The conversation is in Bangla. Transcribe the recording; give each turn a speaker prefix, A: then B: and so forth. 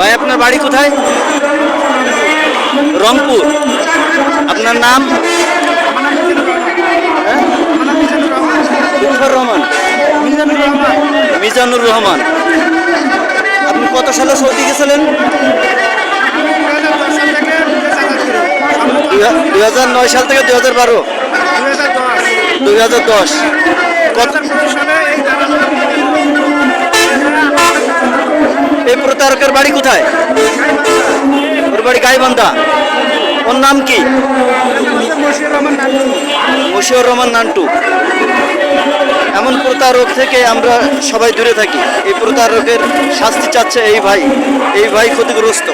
A: ভাই আপনার বাড়ি কোথায়? রংপুর। আপনার নাম? লুৎফর রহমান, মিজানুর রহমান। আপনি কত সালে সৌদি গেছিলেন? 2009 সাল থেকে 2012, 2010। কত এই প্রতারকের বাড়ি কোথায়? ওর বাড়ি গাইবান্ধা। ওর নাম কি? মশিউর রহমান নান্টু। এমন প্রতারক থেকে আমরা সবাই দূরে থাকি। এই প্রতারকের শাস্তি চাচ্ছে এই ভাই ক্ষতিগ্রস্ত।